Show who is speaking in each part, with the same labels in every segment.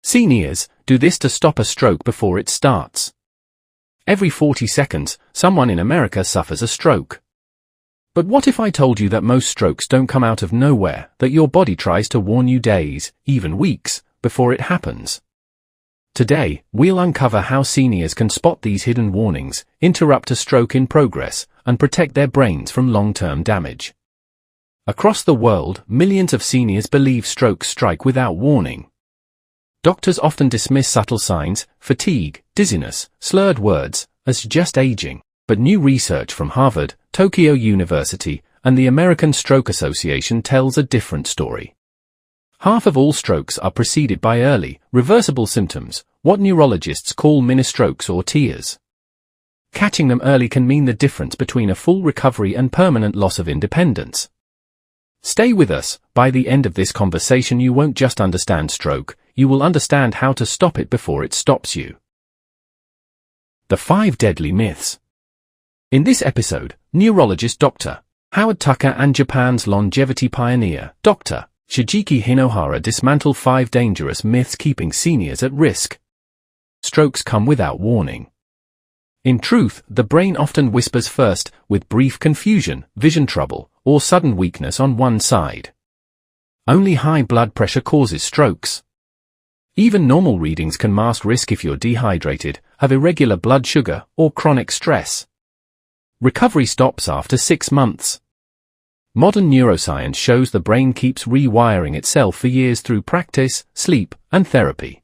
Speaker 1: Seniors do this to stop a stroke before it starts. Every 40 seconds, someone in America suffers a stroke. But what if I told you that most strokes don't come out of nowhere, that your body tries to warn you days, even weeks, before it happens? Today, we'll uncover how seniors can spot these hidden warnings, interrupt a stroke in progress, and protect their brains from long-term damage. Across the world, millions of seniors believe strokes strike without warning. Doctors often dismiss subtle signs, fatigue, dizziness, slurred words, as just aging. But new research from Harvard, Tokyo University, and the American Stroke Association tells a different story. Half of all strokes are preceded by early, reversible symptoms, what neurologists call mini-strokes or tears. Catching them early can mean the difference between a full recovery and permanent loss of independence. Stay with us. By the end of this conversation, you won't just understand stroke, you will understand how to stop it before it stops you. The 5 deadly myths. In this episode, neurologist Dr. Howard Tucker and Japan's longevity pioneer, Dr. Shigeaki Hinohara dismantle 5 dangerous myths keeping seniors at risk. Strokes come without warning. In truth, the brain often whispers first, with brief confusion, vision trouble, or sudden weakness on one side. Only high blood pressure causes strokes. Even normal readings can mask risk if you're dehydrated, have irregular blood sugar, or chronic stress. Recovery stops after 6 months. Modern neuroscience shows the brain keeps rewiring itself for years through practice, sleep, and therapy.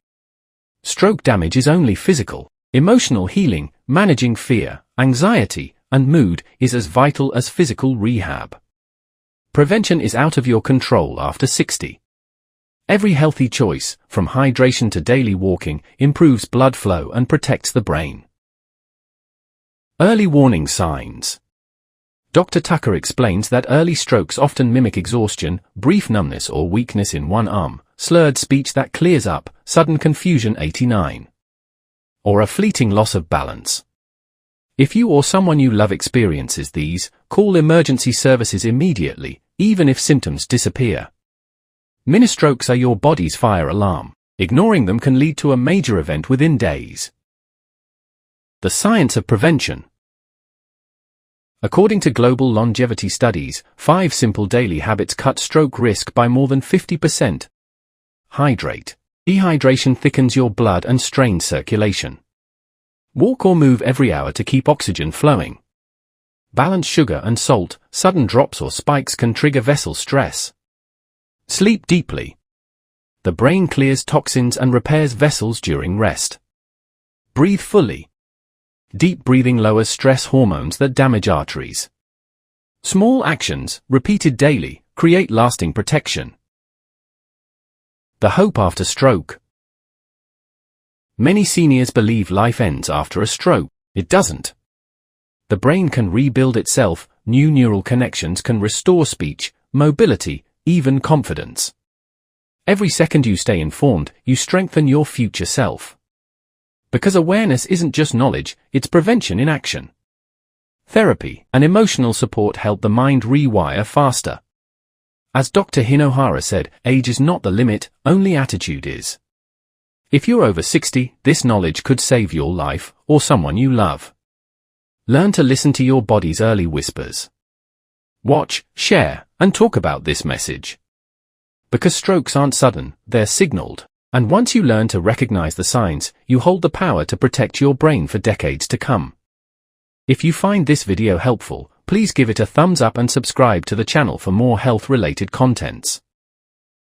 Speaker 1: Stroke damage is only physical. Emotional healing, managing fear, anxiety, and mood is as vital as physical rehab. Prevention is out of your control after 60. Every healthy choice, from hydration to daily walking, improves blood flow and protects the brain. Early warning signs. Dr. Tucker explains that early strokes often mimic exhaustion, brief numbness or weakness in one arm, slurred speech that clears up, sudden confusion 89. Or a fleeting loss of balance. If you or someone you love experiences these, call emergency services immediately, even if symptoms disappear. Mini-strokes are your body's fire alarm. Ignoring them can lead to a major event within days. The science of prevention. According to global longevity studies, 5 simple daily habits cut stroke risk by more than 50%. Hydrate. Dehydration thickens your blood and strains circulation. Walk or move every hour to keep oxygen flowing. Balance sugar and salt. Sudden drops or spikes can trigger vessel stress. Sleep deeply. The brain clears toxins and repairs vessels during rest. Breathe fully. Deep breathing lowers stress hormones that damage arteries. Small actions, repeated daily, create lasting protection. The hope after stroke. Many seniors believe life ends after a stroke. It doesn't. The brain can rebuild itself, new neural connections can restore speech, mobility, even confidence. Every second you stay informed, you strengthen your future self. Because awareness isn't just knowledge, it's prevention in action. Therapy and emotional support help the mind rewire faster. As Dr. Hinohara said, age is not the limit, only attitude is. If you're over 60, this knowledge could save your life, or someone you love. Learn to listen to your body's early whispers. Watch, share, and talk about this message. Because strokes aren't sudden, they're signaled. And once you learn to recognize the signs, you hold the power to protect your brain for decades to come. If you find this video helpful, please give it a thumbs up and subscribe to the channel for more health-related contents.